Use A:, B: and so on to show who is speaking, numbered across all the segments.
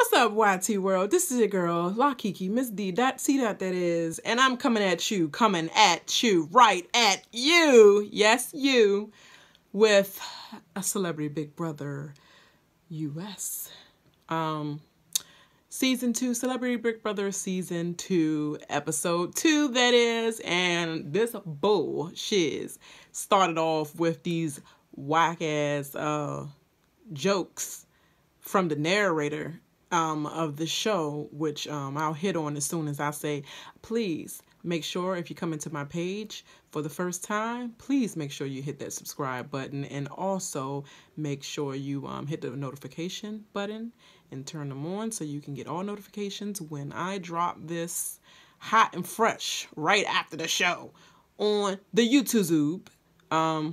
A: What's up, YT World? This is your girl, La Kiki, Miss D. That is. And I'm coming at you, right at you. Yes, you. With a Celebrity Big Brother US. Season 2, Celebrity Big Brother Season 2, Episode 2, that is. And this bullshit started off with these whack-ass jokes from the narrator of the show, which I'll hit on as soon as I say, please make sure if you come into my page for the first time, please make sure you hit that subscribe button, and also make sure you hit the notification button and turn them on so you can get all notifications when I drop this hot and fresh right after the show on the YouTube, because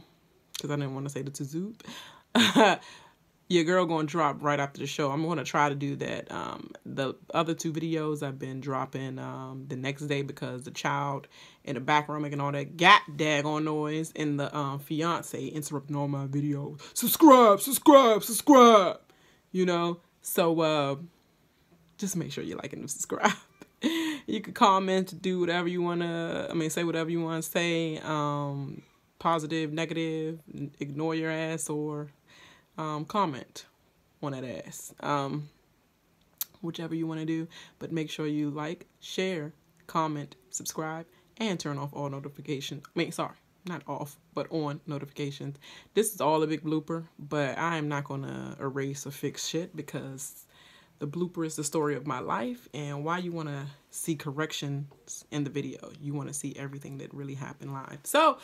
A: I didn't want to say the Tuzoob. Your girl gonna drop right after the show. I'm gonna try to do that. The other 2 videos I've been dropping the next day because the child in the background making all that daggone noise, and the fiance interrupting all my videos. Subscribe. You know, so just make sure you like and subscribe. You can comment, do whatever you wanna. Say whatever you wanna say. Positive, negative, ignore your ass, or comment on that ass, whichever you want to do, but make sure you like, share, comment, subscribe, and turn off all notifications. Not off, but on notifications. This is all a big blooper, but I am not gonna erase or fix shit, because the blooper is the story of my life. And why you want to see corrections in the video, you want to see everything that really happened live. So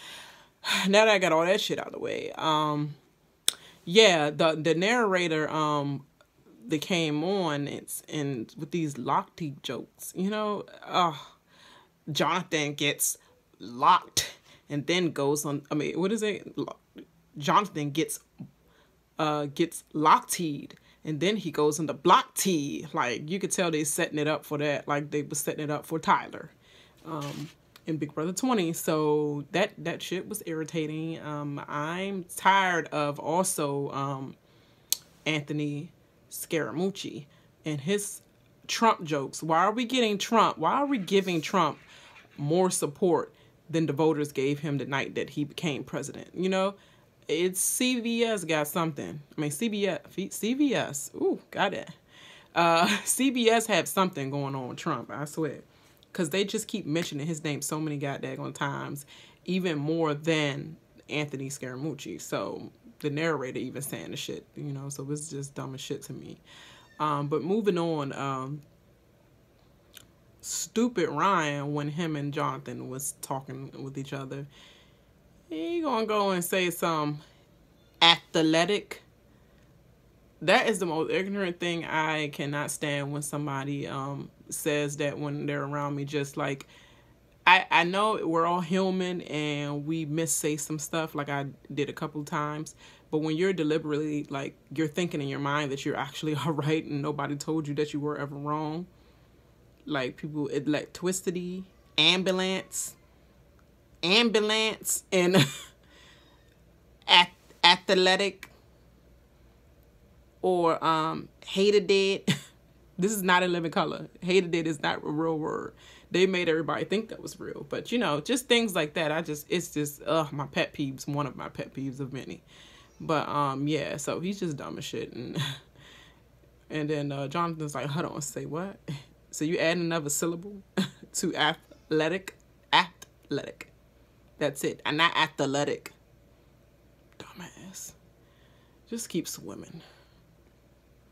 A: now that I got all that shit out of the way, yeah, the narrator that came on, and with these lock teeth jokes, you know, Jonathan gets locked and then goes on. What is it? Jonathan gets lock teed, and then he goes into block tee. Like, you could tell they setting it up for that, like they were setting it up for Tyler in Big Brother 20. So that shit was irritating. I'm tired of also Anthony Scaramucci and his Trump jokes. Why are we getting Trump? Why are we giving Trump more support than the voters gave him the night that he became president? You know, it's CBS got something. CBS. Ooh, got it. CBS had something going on with Trump, I swear. Because they just keep mentioning his name so many goddamn times, even more than Anthony Scaramucci. So the narrator even saying the shit, you know, so it's just dumb as shit to me. But moving on, stupid Ryan, when him and Jonathan was talking with each other, he gonna go and say some athletic. That is the most ignorant thing. I cannot stand when somebody says that when they're around me. Just like, I know we're all human and we missay some stuff, like I did a couple of times. But when you're deliberately, like, you're thinking in your mind that you're actually all right and nobody told you that you were ever wrong. Like, people, like twistedy, ambulance, and athletic. Or hated it. This is not in living color. Hated it is not a real word. They made everybody think that was real. But, you know, just things like that. It's just my pet peeves. One of my pet peeves of many. But yeah, so he's just dumb as shit. And then Jonathan's like, hold on, say what? So you add another syllable to athletic? Athletic. That's it. And not athletic. Dumbass. Just keep swimming.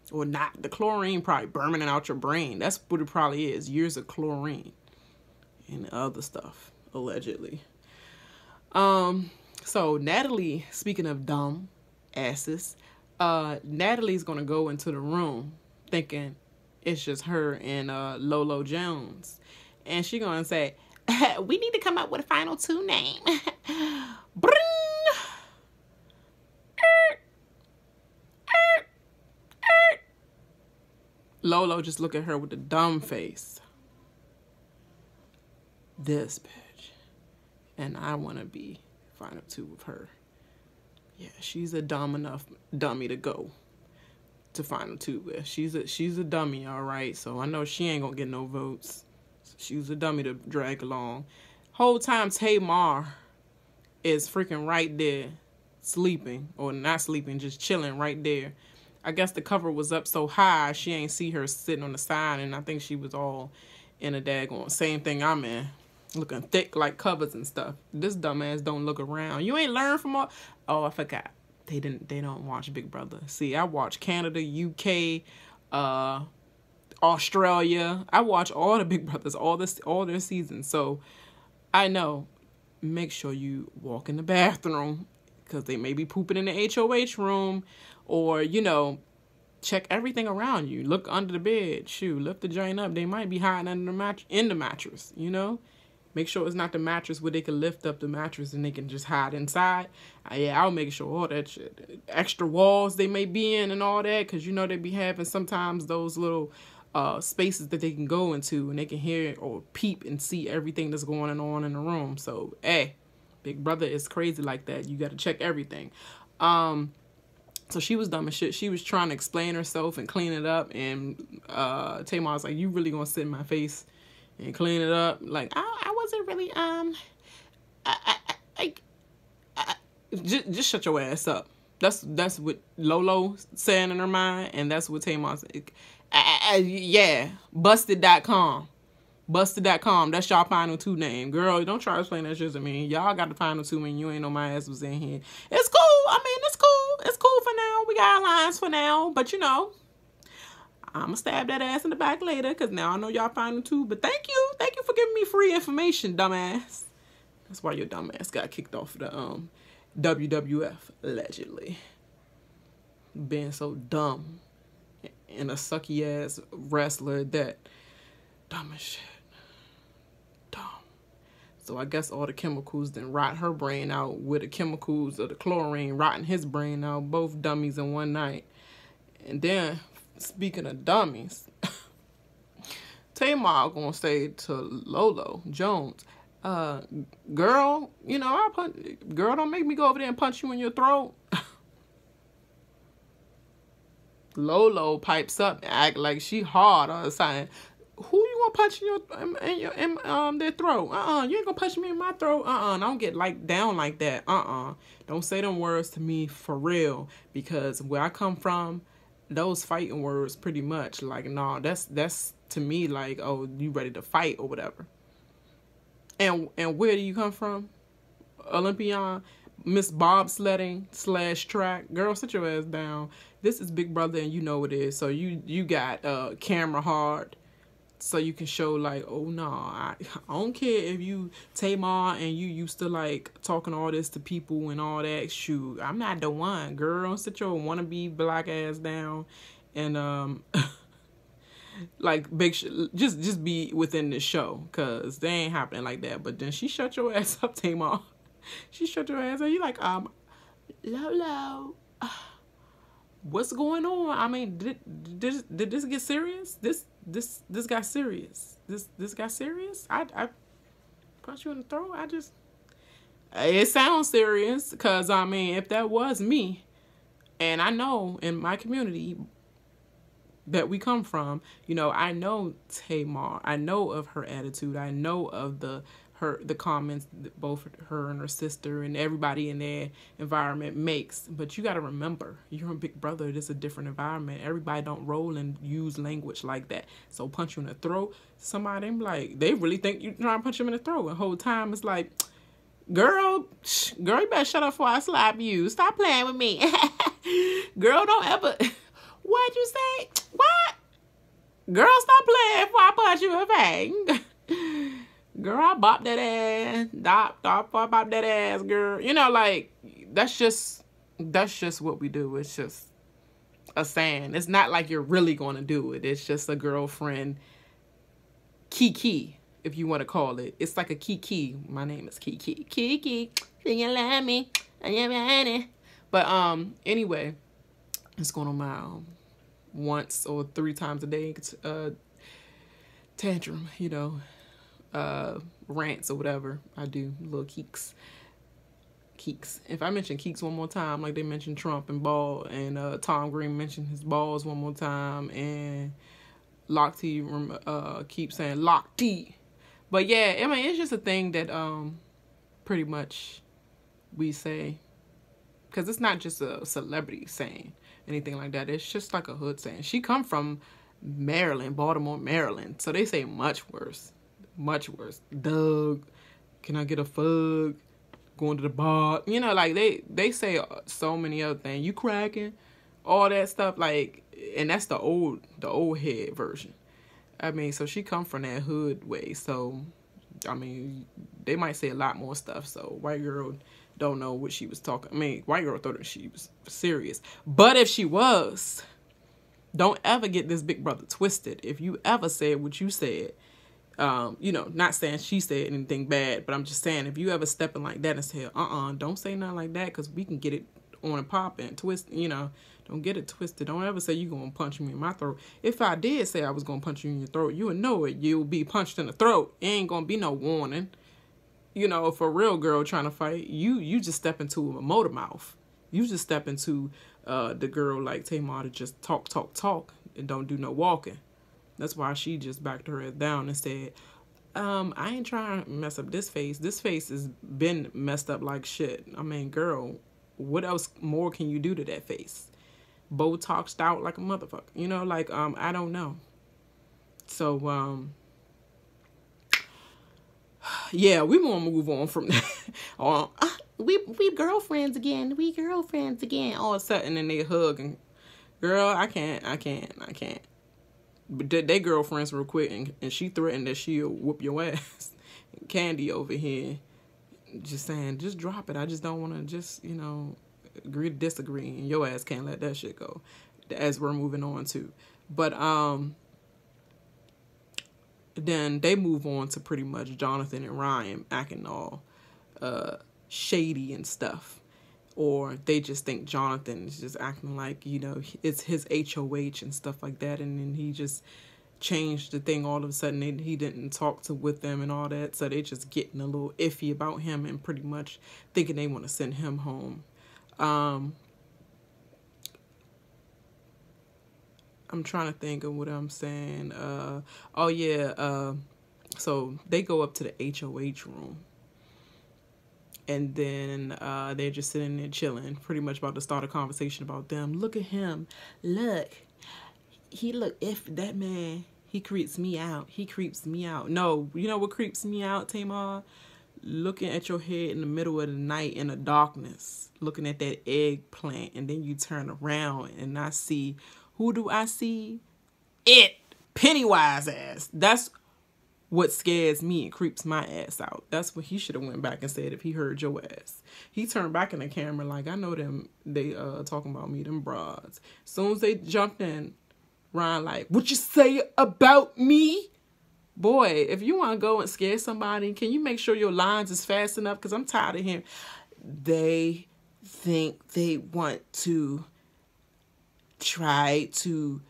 A: Or not. The chlorine probably burning out your brain. That's what it probably is. Years of chlorine and other stuff, allegedly. So Natalie, speaking of dumb asses, Natalie's gonna go into the room thinking it's just her and Lolo Jones, and she gonna say, we need to come up with a final 2 name. Bring. Lolo just look at her with a dumb face. This bitch. And I want to be final 2 with her. Yeah, she's a dumb enough dummy to go to final two with. She's a dummy, all right. So I know she ain't gonna get no votes. She's a dummy to drag along. Whole time Tamar is freaking right there, sleeping, or not sleeping, just chilling right there. I guess the cover was up so high she ain't see her sitting on the side, and I think she was all in a daggone same thing I'm in, looking thick like covers and stuff. This dumbass don't look around. You ain't learned from all. Oh, I forgot. They don't watch Big Brother. See, I watch Canada, UK, Australia. I watch all the Big Brothers, all their seasons. So I know. Make sure you walk in the bathroom, because they may be pooping in the HOH room, or, you know, check everything around you. Look under the bed. Shoot, lift the joint up. They might be hiding under the mattress, you know. Make sure it's not the mattress where they can lift up the mattress and they can just hide inside. Yeah, I'll make sure all that shit. Extra walls they may be in and all that, because, you know, they be having sometimes those little spaces that they can go into and they can hear or peep and see everything that's going on in the room. So, hey, Big Brother is crazy like that. You got to check everything. So she was dumb as shit. She was trying to explain herself and clean it up, and Tamar was like, "You really gonna sit in my face and clean it up?" Like, I wasn't really just shut your ass up. That's what Lolo saying in her mind, and that's what Tamar said. Yeah, busted.com. Busted.com. That's y'all final two name. Girl, don't try to explain that shit to me. Y'all got the final two and you ain't know my ass was in here. It's cool. I mean, it's cool. It's cool for now. We got lines for now. But, you know, I'm going to stab that ass in the back later, because now I know y'all final two. But thank you. Thank you for giving me free information, dumbass. That's why your dumbass got kicked off of the WWF, allegedly. Being so dumb. And a sucky ass wrestler that dumb as shit. Dumb. So I guess all the chemicals then rot her brain out, with the chemicals of the chlorine rotting his brain out. Both dummies in one night. And then, speaking of dummies, Tamar gonna say to Lolo Jones, girl, you know, girl, don't make me go over there and punch you in your throat. Lolo pipes up and act like she hard all the time. Who you gonna punch in their throat? You ain't gonna punch me in my throat. Don't get like down like that. Don't say them words to me for real, because where I come from, those fighting words pretty much like, nah, that's to me like, oh, you ready to fight or whatever. And where do you come from? Olympian, Miss Bobsledding / track. Girl, sit your ass down. This is Big Brother and you know it is. So you got camera hard, so you can show like, oh no, I don't care if you Tamar and you used to like talking all this to people and all that. Shoot, I'm not the one, girl. Sit your wannabe black ass down and like big just be within the show, cause they ain't happening like that. But then she shut your ass up, Tamar. She shut your ass up. You like, Lolo, what's going on? I mean, did this get serious? This got serious. This got serious? I punch you in the throat? It sounds serious, because I mean, if that was me, and I know in my community that we come from, you know, I know Tamar. I know of her attitude. I know of the comments that both her and her sister and everybody in their environment makes. But you got to remember, you're a Big Brother. This is a different environment. Everybody don't roll and use language like that. So punch you in the throat, somebody like, they really think you trying to punch them in the throat. And the whole time it's like, girl, you better shut up before I slap you. Stop playing with me. Girl, don't ever. What'd you say? What? Girl, stop playing before I punch you in the face. Girl, I bop that ass. Bop that ass, girl. You know, like, that's just what we do. It's just a saying. It's not like you're really going to do it. It's just a girlfriend kiki, if you want to call it. It's like a kiki. My name is Kiki. Kiki, do you love me? Are you ready? But anyway, it's going on my once or 3 times a day tantrum, you know. Rants or whatever I do, little keeks. Keeks. If I mention Keeks one more time, like they mentioned Trump and Ball, and Tom Green mentioned his balls one more time, and Lock T keeps saying Lock T. But yeah, I mean, it's just a thing that pretty much we say, because it's not just a celebrity saying anything like that. It's just like a hood saying. She come from Maryland, Baltimore, Maryland, so they say much worse. Much worse. Doug, can I get a fug? Going to the bar. You know, like they say so many other things. You cracking? All that stuff, like, and that's the old head version. I mean, so she come from that hood way. So, I mean, they might say a lot more stuff. So, white girl don't know what she was talking. I mean, white girl thought that she was serious. But if she was, don't ever get this big brother twisted. If you ever said what you said, you know, not saying she said anything bad, but I'm just saying, if you ever stepping like that and say, don't say nothing like that, because we can get it on and pop and twist, you know, don't get it twisted. Don't ever say you gonna punch me in my throat. If I did say I was gonna punch you in your throat, you would know it. You'll be punched in the throat. It ain't gonna be no warning. You know, if a real girl trying to fight, you just step into a motor mouth. You just step into the girl like Tamar to just talk, and don't do no walking. That's why she just backed her head down and said, I ain't trying to mess up this face. This face has been messed up like shit. I mean, girl, what else more can you do to that face? Botoxed out like a motherfucker. You know, like, I don't know. So, yeah, we want to move on from that. We girlfriends again. We girlfriends again. All of a sudden, and they hug and, girl, I can't. But they girlfriends real quick, and she threatened that she'll whoop your ass. Candy over here just saying, just drop it. I just don't want to just, you know, agree to disagree. And your ass can't let that shit go, as we're moving on to. But then they move on to pretty much Jonathan and Ryan acting all shady and stuff. Or they just think Jonathan is just acting like, you know, it's his HOH and stuff like that. And then he just changed the thing all of a sudden. He didn't talk with them and all that. So they just getting a little iffy about him and pretty much thinking they want to send him home. I'm trying to think of what I'm saying. So they go up to the HOH room. And then they're just sitting there chilling, pretty much about to start a conversation about them. Look at him. Look. If that man, he creeps me out. He creeps me out. No, you know what creeps me out, Tamar? Looking at your head in the middle of the night in the darkness. Looking at that eggplant. And then you turn around and I see, who do I see? It. Pennywise ass. That's what scares me and creeps my ass out. That's what he should have went back and said if he heard your ass. He turned back in the camera like, I know them, they talking about me, them broads. As soon as they jumped in, Ryan like, what you say about me? Boy, if you want to go and scare somebody, can you make sure your lines is fast enough? Because I'm tired of him. They think they want to try to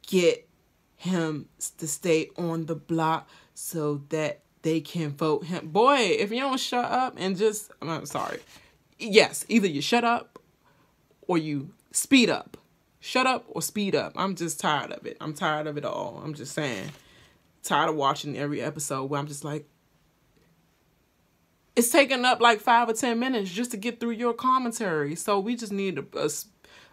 A: get him to stay on the block so that they can vote him. Boy, if you don't shut up and just, I'm sorry. Yes, either you shut up or you speed up. Shut up or speed up. I'm just tired of it. I'm tired of it all. I'm just saying. Tired of watching every episode where I'm just like, it's taking up like 5 or 10 minutes just to get through your commentary. So we just need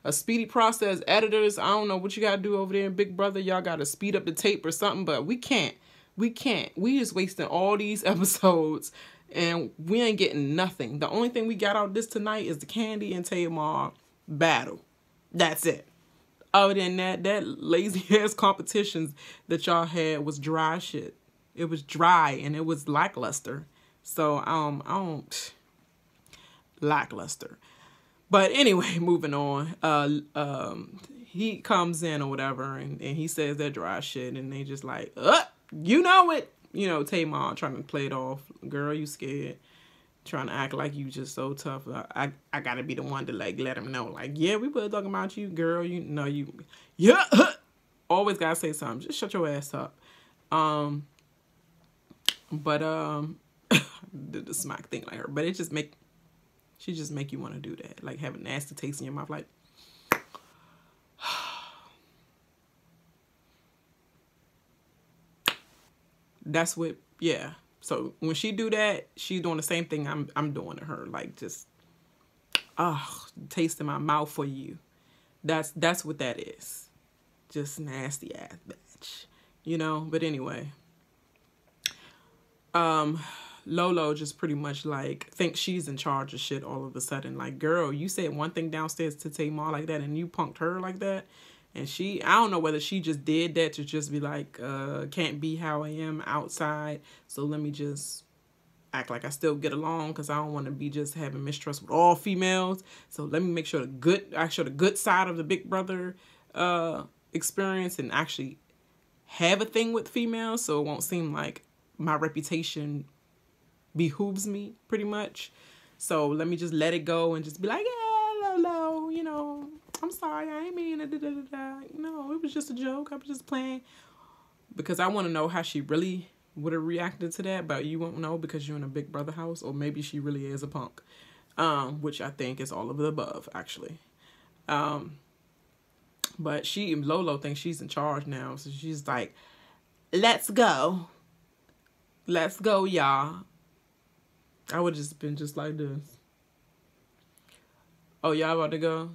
A: a speedy process. Editors, I don't know what you got to do over there in Big Brother. Y'all got to speed up the tape or something, but we can't. We just wasting all these episodes and we ain't getting nothing. The only thing we got out this tonight is the Candy and Tamar battle. That's it. Other than that lazy ass competitions that y'all had was dry shit. It was dry and it was lackluster. So I don't lackluster. But anyway, moving on. He comes in or whatever and he says that dry shit and they just like, you know it. You know, Tamar trying to play it off. Girl, you scared. Trying to act like you just so tough. I gotta be the one to like let him know. Like, yeah, we were talking about you, girl. You know you. Yeah. Always gotta say something. Just shut your ass up. But the smack thing like her. But she just make you want to do that. Like, have a nasty taste in your mouth. Like, that's what, yeah. So when she do that, she's doing the same thing I'm doing to her. Like, just, taste in my mouth for you. That's what that is. Just nasty ass bitch. You know? But anyway. Lolo just pretty much like thinks she's in charge of shit all of a sudden. Like, girl, you said one thing downstairs to Tamar like that and you punked her like that. And I don't know whether she just did that to just be like, can't be how I am outside. So let me just act like I still get along because I don't want to be just having mistrust with all females. So let me make sure I show the good side of the Big Brother experience and actually have a thing with females so it won't seem like my reputation behooves me pretty much. So let me just let it go and just be like, yeah, Lolo, you know, I'm sorry, I ain't mean it. No, it was just a joke. I was just playing. Because I want to know how she really would have reacted to that, but you won't know because you're in a Big Brother house, or maybe she really is a punk, which I think is all of the above, actually. But Lolo thinks she's in charge now, so she's like, let's go. Let's go, y'all. I would have just been just like this. Oh, y'all about to go?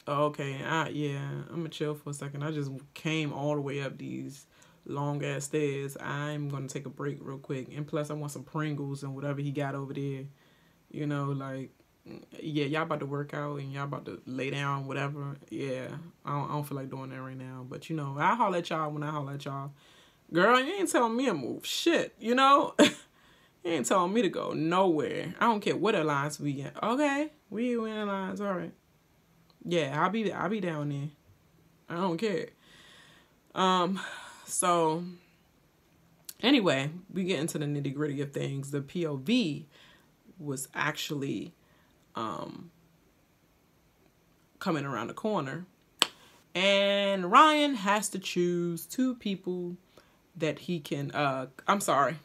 A: Oh, okay. Yeah, I'm going to chill for a second. I just came all the way up these long-ass stairs. I'm going to take a break real quick. And plus, I want some Pringles and whatever he got over there. You know, like, yeah, y'all about to work out and y'all about to lay down, whatever. Yeah, I don't feel like doing that right now. But, you know, I'll holler at y'all when I holler at y'all. Girl, you ain't telling me to move shit, you know? You ain't telling me to go nowhere. I don't care what airlines we in. Okay, we in airlines, all right. Yeah, I'll be down there. I don't care. So anyway, we get into the nitty-gritty of things. The POV was actually coming around the corner. And Ryan has to choose two people that he can, I'm sorry.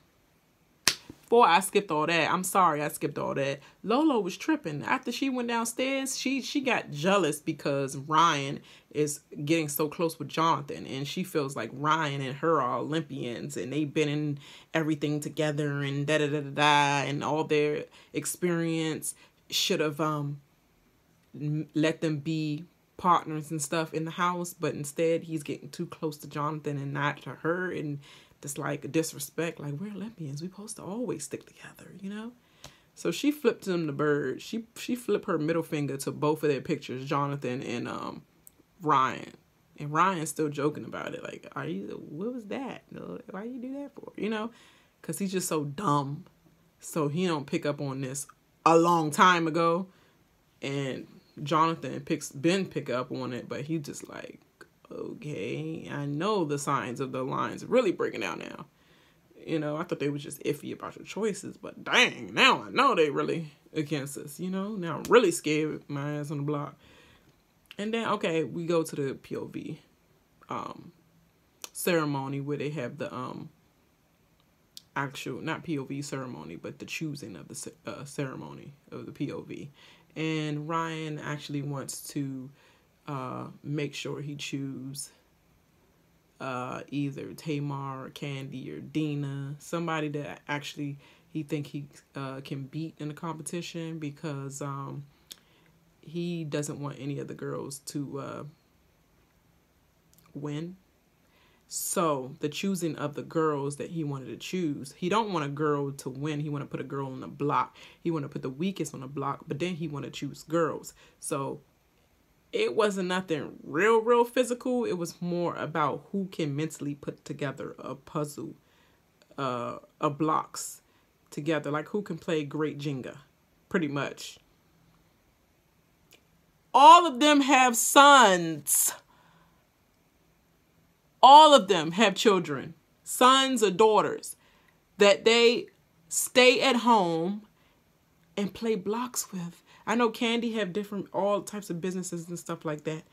A: Before I skipped all that, I'm sorry I skipped all that. Lolo was tripping. After she went downstairs, she got jealous because Ryan is getting so close with Jonathan. And she feels like Ryan and her are Olympians and they've been in everything together and da-da-da-da-da. And all their experience should have let them be partners and stuff in the house. But instead, he's getting too close to Jonathan and not to her. And it's like a disrespect, like, we're Olympians, we supposed to always stick together, you know? So she flipped him the bird. She flipped her middle finger to both of their pictures, Jonathan and Ryan. And Ryan's still joking about it, like, what was that? Why you do that for? You know? Because he's just so dumb. So he don't pick up on this a long time ago. And Jonathan pick up on it, but he just like, okay, I know the signs of the lines really breaking out now. You know, I thought they were just iffy about your choices, but dang, now I know they really against us, you know? Now I'm really scared with my ass on the block. And then, okay, we go to the POV ceremony where they have the actual, not POV ceremony, but the choosing of the ceremony of the POV. And Ryan actually wants to make sure he choose either Tamar or Candy or Dina, somebody that actually he think he can beat in the competition, because he doesn't want any of the girls to win. So the choosing of the girls that he wanted to choose, he don't want a girl to win. He want to put a girl on the block. He want to put the weakest on the block, but then he want to choose girls. So it wasn't nothing real physical. It was more about who can mentally put together a puzzle of blocks together. Like who can play great Jenga, pretty much. All of them have sons. All of them have children, sons or daughters, that they stay at home and play blocks with. I know Candy have all types of businesses and stuff like that,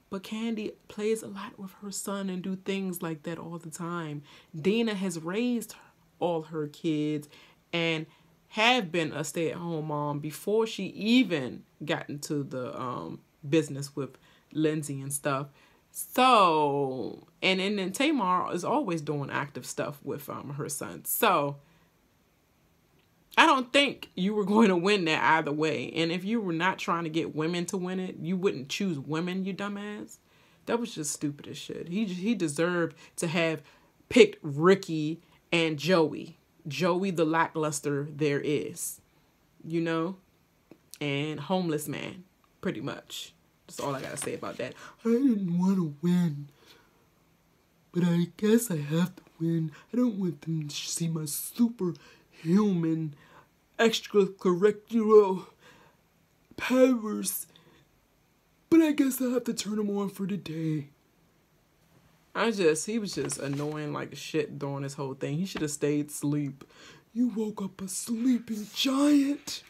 A: but Candy plays a lot with her son and do things like that all the time. Dina has raised all her kids, and have been a stay-at-home mom before she even got into the business with Lindsay and stuff. So, and then Tamar is always doing active stuff with her son. So, I don't think you were going to win that either way. And if you were not trying to get women to win it, you wouldn't choose women, you dumbass. That was just stupid as shit. He deserved to have picked Ricky and Joey. Joey the lackluster there is. You know? And homeless man, pretty much. That's all I gotta say about that. I didn't want to win. But I guess I have to win. I don't want them to see my superhuman extracurricular powers. But I guess I'll have to turn them on for the day. He was just annoying like shit during this whole thing. He should have stayed asleep. You woke up a sleeping giant.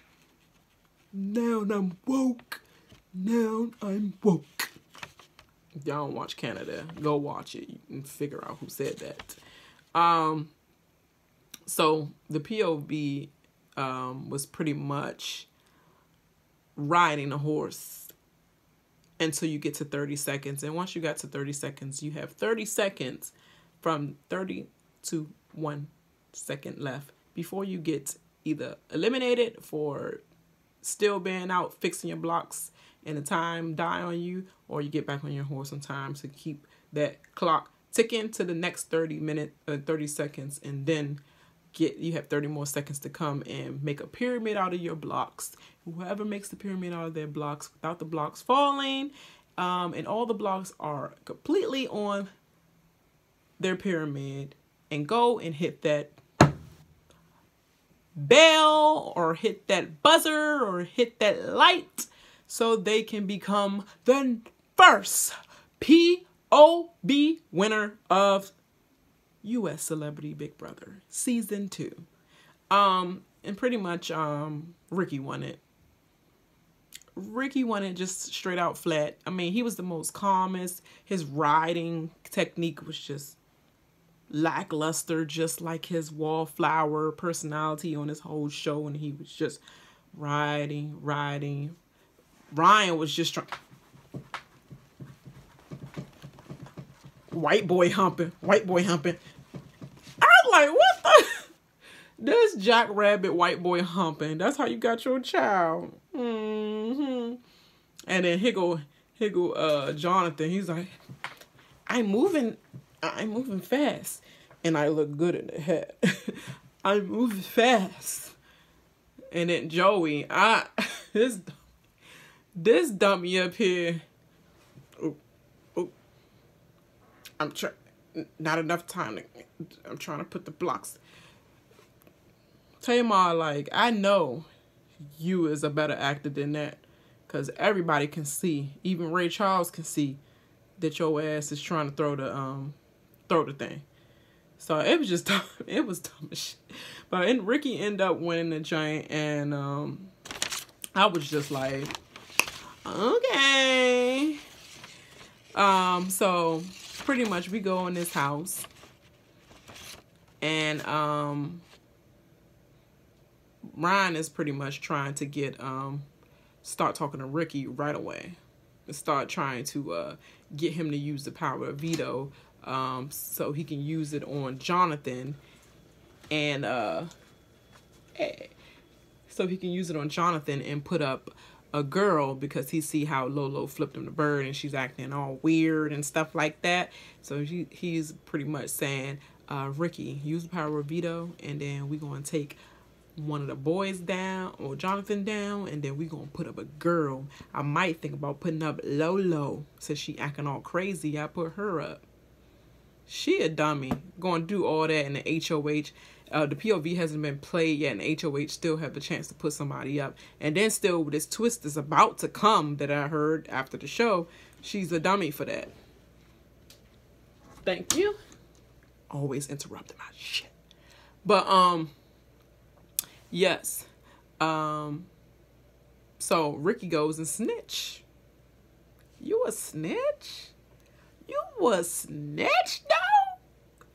A: Now I'm woke. Now I'm woke. If y'all don't watch Canada, go watch it and figure out who said that. So the POV was pretty much riding a horse until you get to 30 seconds. And once you got to 30 seconds, you have 30 seconds from 30 to 1 second left before you get either eliminated for still being out fixing your blocks and the time die on you, or you get back on your horse in time to keep that clock ticking to the next 30 seconds, and then you have 30 more seconds to come and make a pyramid out of your blocks. Whoever makes the pyramid out of their blocks without the blocks falling, and all the blocks are completely on their pyramid, and go and hit that bell or hit that buzzer or hit that light so they can become the first POB winner of U.S. Celebrity Big Brother Season 2. And pretty much Ricky won it. Ricky won it just straight out flat. I mean, he was the most calmest. His riding technique was just lackluster, just like his wallflower personality on his whole show, and he was just riding. Ryan was just trying. White boy humping. I was like, what the? This jackrabbit white boy humping. That's how you got your child. And then here go Jonathan. He's like, I'm moving fast. And I look good in the head. I'm moving fast. And then Joey, this dummy up here. I'm trying, not enough time. I'm trying to put the blocks. Tamar, like, I know you is a better actor than that. Because everybody can see, even Ray Charles can see that your ass is trying to throw the thing. So it was just dumb. It was dumb as shit. But Ricky ended up winning the giant, and I was just like, okay. So pretty much we go in this house, and Ryan is pretty much trying to get start talking to Ricky right away, and start trying to get him to use the power of veto, so he can use it on Jonathan, and put up a girl, because he see how Lolo flipped him the bird and she's acting all weird and stuff like that. So he's pretty much saying, Ricky, use the power of veto, and then we're going to take one of the boys down, or Jonathan down, and then we're going to put up a girl. I might think about putting up Lolo, since she acting all crazy. I put her up. She a dummy. Going to do all that in the HOH. The POV hasn't been played yet, and HOH still have the chance to put somebody up. And then still, this twist is about to come that I heard after the show. She's a dummy for that. Thank you. Always interrupting my shit. But, yes. So, Ricky goes and snitch. You a snitch? You was snitch, though?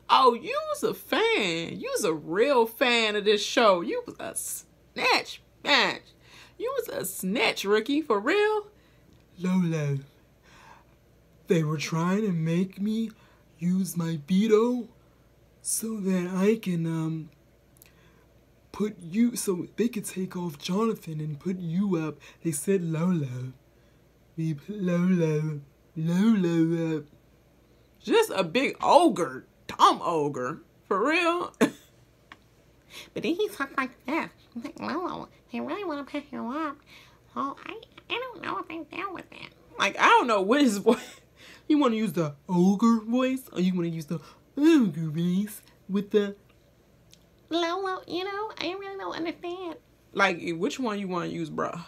A: Oh, you was a fan. You was a real fan of this show. You was snitch, bitch. You was a snitch, Ricky, for real.
B: Lola, they were trying to make me use my veto so that I can, put you, so they could take off Jonathan and put you up. They said Lola. We put Lola up.
A: Just a big ogre, dumb ogre, for real.
C: But then he talked like this. He's like, Lolo, they really want to pick you up. So I don't know if I'm down with it.
A: Like, I don't know what his voice.
B: You want to use the ogre voice, or you want to use the ogre voice with the...
C: Lolo, I really don't understand.
A: Like, which one you want to use, bruh?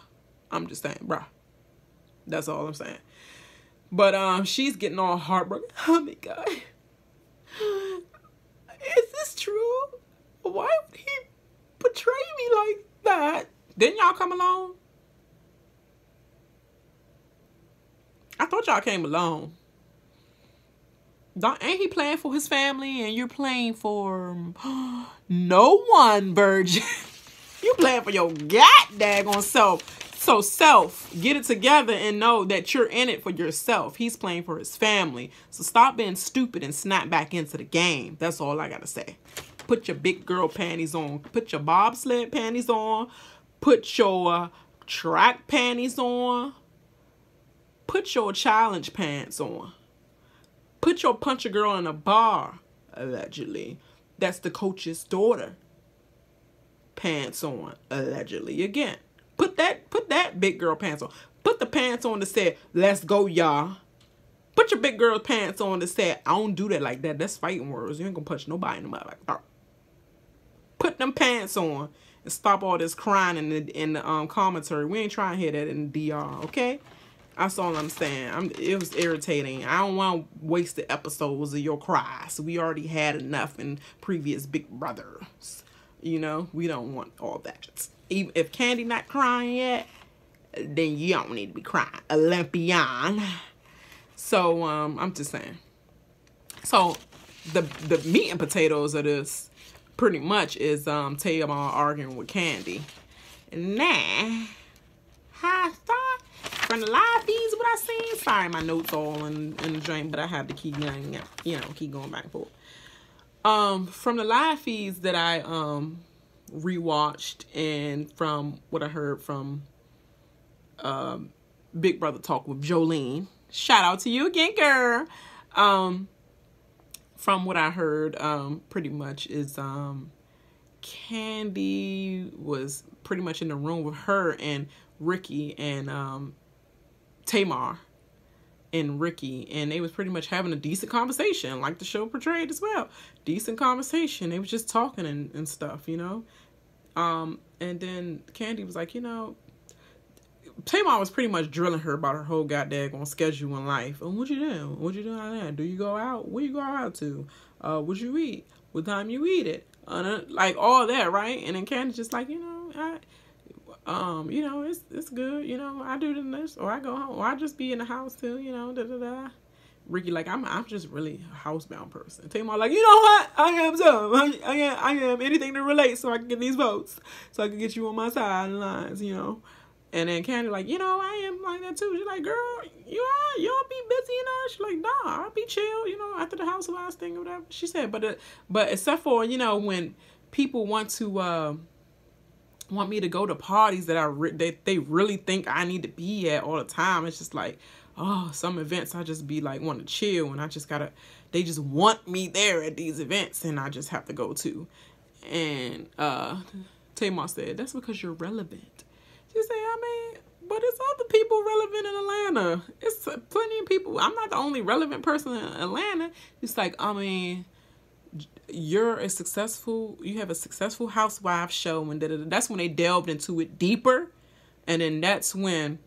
A: I'm just saying, bruh. That's all I'm saying. But she's getting all heartbroken. Oh my God. Is this true? Why would he betray me like that? Didn't y'all come along? I thought y'all came along. Ain't he playing for his family and you're playing for no one, virgin? You playing for your daggone self. So self, get it together and know that you're in it for yourself. He's playing for his family. So stop being stupid and snap back into the game. That's all I got to say. Put your big girl panties on. Put your bobsled panties on. Put your track panties on. Put your challenge pants on. Put your punch a girl in a bar, allegedly. That's the coach's daughter. Pants on, allegedly. Again, put that big girl pants on. Put the pants on that said, let's go, y'all. Put your big girl pants on that said, I don't do that like that. That's fighting words. You ain't gonna punch nobody in the mouth like that. Put them pants on and stop all this crying in the commentary. We ain't trying to hear that in the DR, okay? That's all I'm saying. It was irritating. I don't want to waste the episodes of your cries. We already had enough in previous Big Brothers. We don't want all that. Even if Candy not crying yet, then you don't need to be crying. Olympian. So, I'm just saying. So, the meat and potatoes of this pretty much is Tamar arguing with Candy. Nah. I thought from the live feeds what I seen. Sorry, my notes all in the drain, but I have to keep going, keep going back and forth. From the live feeds that I rewatched and from what I heard from Big Brother Talk with Jolene. Shout out to you again, girl. From what I heard, pretty much is Candy was pretty much in the room with her and Ricky and Tamar and Ricky, and they was pretty much having a decent conversation, like the show portrayed as well. Decent conversation. They was just talking and stuff, and then Candy was like, Tamar was pretty much drilling her about her whole goddamn schedule in life. And what you doing? What you doing out there? Do you go out? Where you go out to? What you eat? What time you eat it? Like all that, right? And then Candy's just like, it's good, I do this, or I go home, or I just be in the house too, Ricky, like, I'm just really a housebound person. Tamar, like, you know what? I am so. I am anything to relate so I can get these votes, so I can get you on my side of the lines, And then Candy, like, I am like that too. She's like, girl, you don't be busy, She's like, nah, I'll be chill, after the housewives thing or whatever. She said, but except for, when people want me to go to parties that they really think I need to be at all the time. It's just like, some events I just be like, want to chill, and I just gotta, they just want me there at these events, and I just have to go to. And Tamar said, that's because you're relevant. She said, but it's other people relevant in Atlanta. It's plenty of people. I'm not the only relevant person in Atlanta. It's like, you have a successful housewife show, and that's when they delved into it deeper. And then that's when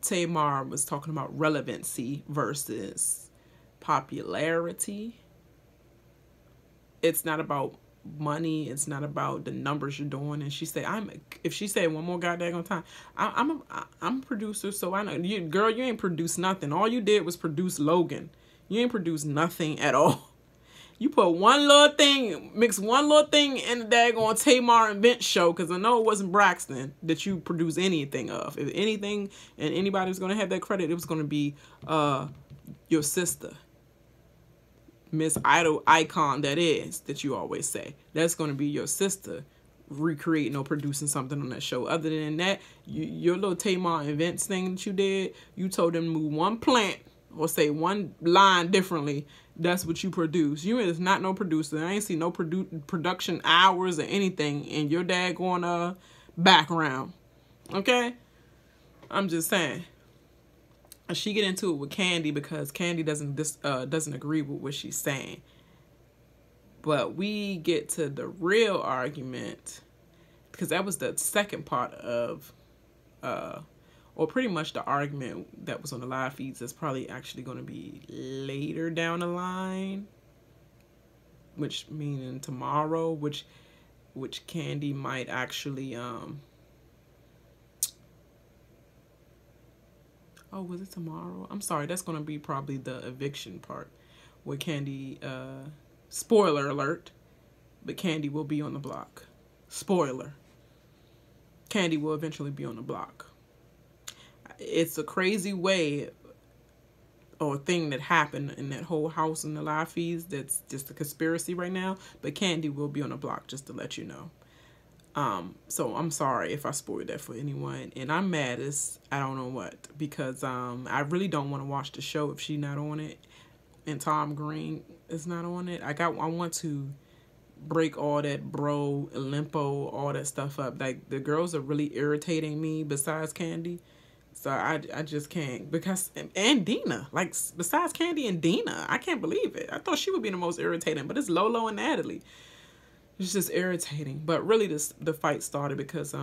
A: Tamar was talking about relevancy versus popularity. It's not about money. It's not about the numbers you're doing. And she said, if she said one more goddamn time, I'm a producer, so I know you, girl, you ain't produced nothing. All you did was produce Logan. You ain't produced nothing at all. You put one little thing, mix one little thing in the daggone Tamar and Vince show, because I know it wasn't Braxton that you produced anything of. If anything, and anybody was going to have that credit, it was going to be your sister. Miss Idol Icon, that you always say. That's going to be your sister recreating or producing something on that show. Other than that, your little Tamar and Vince thing that you did, you told them to move one plant or say one line differently. That's what you produce. You is not no producer. I ain't see no production hours or anything in your daggone background. Okay? I'm just saying. She get into it with Candy because Candy doesn't agree with what she's saying. But we get to the real argument, because that was the second part of or pretty much the argument that was on the live feeds that's probably actually going to be later down the line, which meaning tomorrow, which Candy might actually oh, was it tomorrow? I'm sorry, that's going to be probably the eviction part where Candy spoiler alert, but Candy will be on the block. Spoiler. Candy will eventually be on the block. It's a crazy way or thing that happened in that whole house in the live feeds that's just a conspiracy right now, but Candy will be on the block, just to let you know. So I'm sorry if I spoiled that for anyone, and I'm mad as I don't know what, because I really don't want to watch the show if she's not on it and Tom Green is not on it. I want to break all that bro, limpo, all that stuff up. Like, the girls are really irritating me besides Candy. So I just can't, because, and Dina, like, besides Candy and Dina, I can't believe it. I thought she would be the most irritating, but it's Lolo and Natalie. It's just irritating. But really the fight started because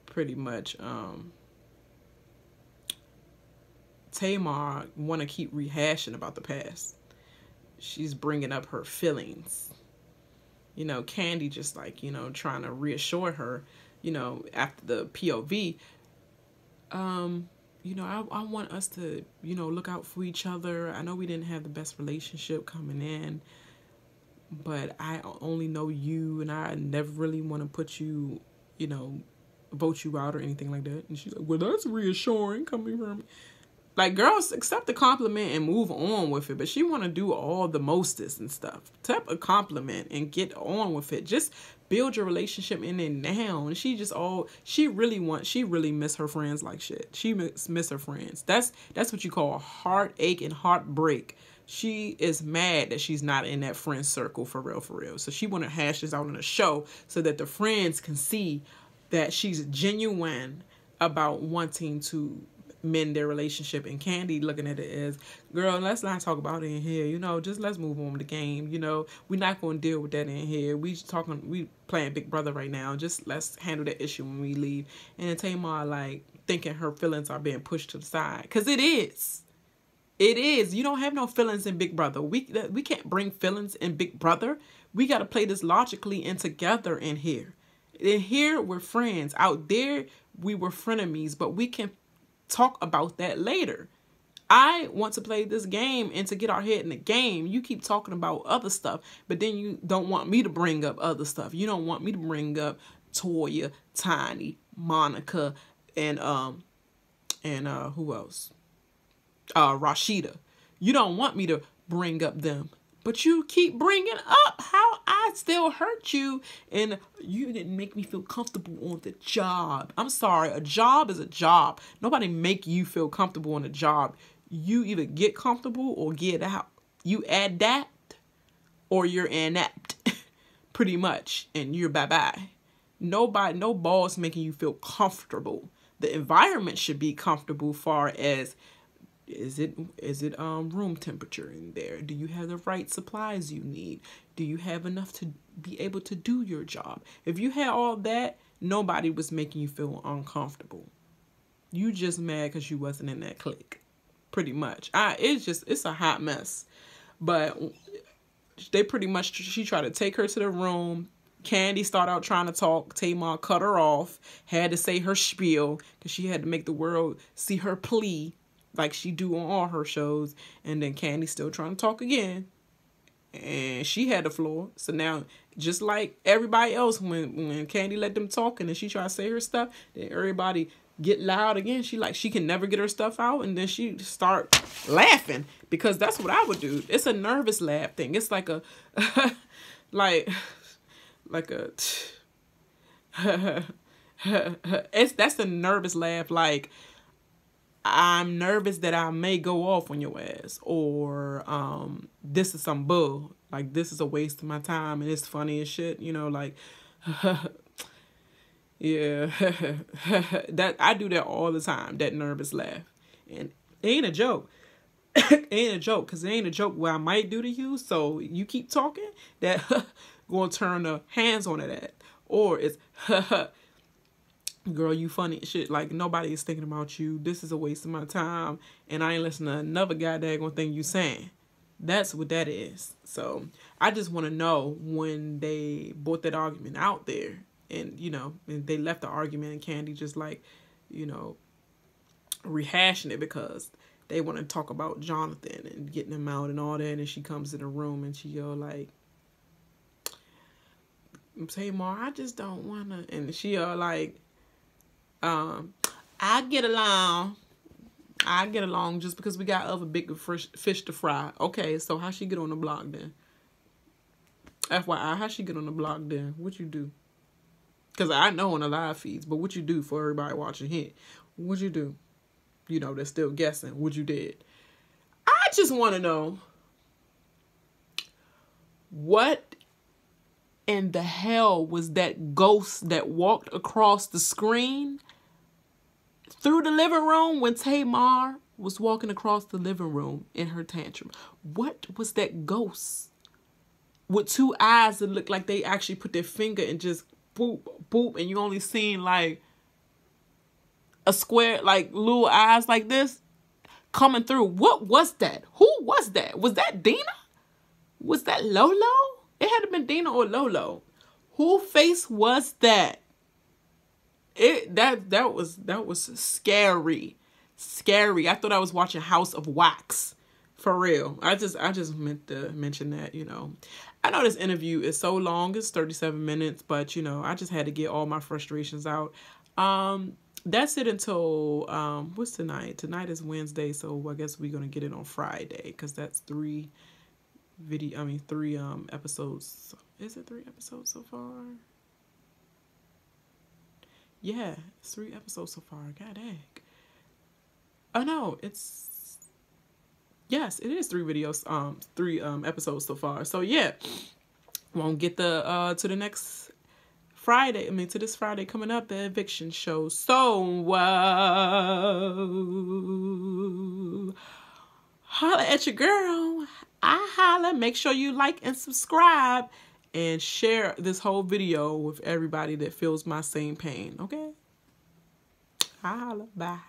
A: pretty much Tamar want to keep rehashing about the past. She's bringing up her feelings. You know, Candy just like, you know, trying to reassure her, you know, after the POV, you know, I want us to, you know, look out for each other. I know we didn't have the best relationship coming in, but I only know you, and I never really want to put you, you know, vote you out or anything like that. And she's like, well, that's reassuring coming from me. Like, girls, accept the compliment and move on with it. But she want to do all the mostest and stuff. Accept a compliment and get on with it. Just build your relationship in it now. And she really miss her friends like shit. She miss her friends. That's what you call a heartache and heartbreak. She is mad that she's not in that friend circle for real. So she want to hash this out on the show so that the friends can see that she's genuine about wanting to mend their relationship. And Candy looking at it as, girl, let's not talk about it in here, you know, just let's move on with the game, you know, we're not going to deal with that in here, we playing Big Brother right now, just let's handle that issue when we leave. And then Tamar like thinking her feelings are being pushed to the side, because it is, you don't have no feelings in Big Brother. We can't bring feelings in Big Brother. We got to play this logically and together in here. In here we're friends, out there we were frenemies, but we can talk about that later. I want to play this game and to get our head in the game. You keep talking about other stuff, but then you don't want me to bring up other stuff. You don't want me to bring up Toya, Tiny, Monica, and who else? Rashida. You don't want me to bring up them, but you keep bringing up how I still hurt you and you didn't make me feel comfortable on the job. I'm sorry, a job is a job. Nobody make you feel comfortable on a job. You either get comfortable or get out. You adapt or you're inept, pretty much, and you're bye-bye. No boss making you feel comfortable. The environment should be comfortable, far as is it room temperature in there? Do you have the right supplies you need? Do you have enough to be able to do your job? If you had all that, nobody was making you feel uncomfortable. You just mad because you wasn't in that clique, pretty much. It's a hot mess. But they pretty much, she tried to take her to the room. Candy started out trying to talk. Tamar cut her off, had to say her spiel because she had to make the world see her plea like she do on all her shows. And then Candy's still trying to talk again. And she had the floor. So now, just like everybody else, when Candy let them talk and then she try to say her stuff, then everybody get loud again. She can never get her stuff out, and then she start laughing, because that's what I would do. It's a nervous laugh thing. It's like a like a that's a nervous laugh. Like, I'm nervous that I may go off on your ass, or this is some bull. Like, this is a waste of my time and it's funny as shit, you know, like yeah. That I do that all the time, that nervous laugh. And it ain't a joke. It ain't a joke, because it ain't a joke what I might do to you. So you keep talking, that gonna turn the hands on it at. Or it's girl, you funny shit. Like, nobody is thinking about you. This is a waste of my time, and I ain't listening to another goddamn thing you saying. That's what that is. So I just want to know, when they brought that argument out there, and you know, and they left the argument, and Candy just like, you know, rehashing it because they want to talk about Jonathan and getting him out and all that. And she comes in the room and she go like, Tamar, I just don't want to. And she like, I get along just because we got other big fish to fry. Okay, so how she get on the block then? FYI, how she get on the block then? What you do? Because I know on the live feeds, but what you do for everybody watching here? What you do? You know, they're still guessing what you did. I just want to know, what in the hell was that ghost that walked across the screen through the living room when Tamar was walking across the living room in her tantrum? What was that ghost with two eyes that looked like they actually put their finger and just boop, boop, and you only seen like a square, like little eyes like this coming through? What was that? Who was that? Was that Dina? Was that Lolo? It had to been Dina or Lolo. Who face was that? That was scary. Scary. I thought I was watching House of Wax. For real. I just meant to mention that, you know. I know this interview is so long. It's 37 minutes, but you know, I just had to get all my frustrations out. That's it until what's tonight? Tonight is Wednesday, so I guess we're gonna get it on Friday, because that's 3 episodes. Is it 3 episodes so far? Yeah, it's 3 episodes so far. God dang. Oh no, yes, it is 3 videos, 3 episodes so far. So yeah, won't get to the next Friday. To this Friday coming up, the eviction show. So holla at your girl. I holla. Make sure you like and subscribe and share this whole video with everybody that feels my same pain. Okay? I holla. Bye.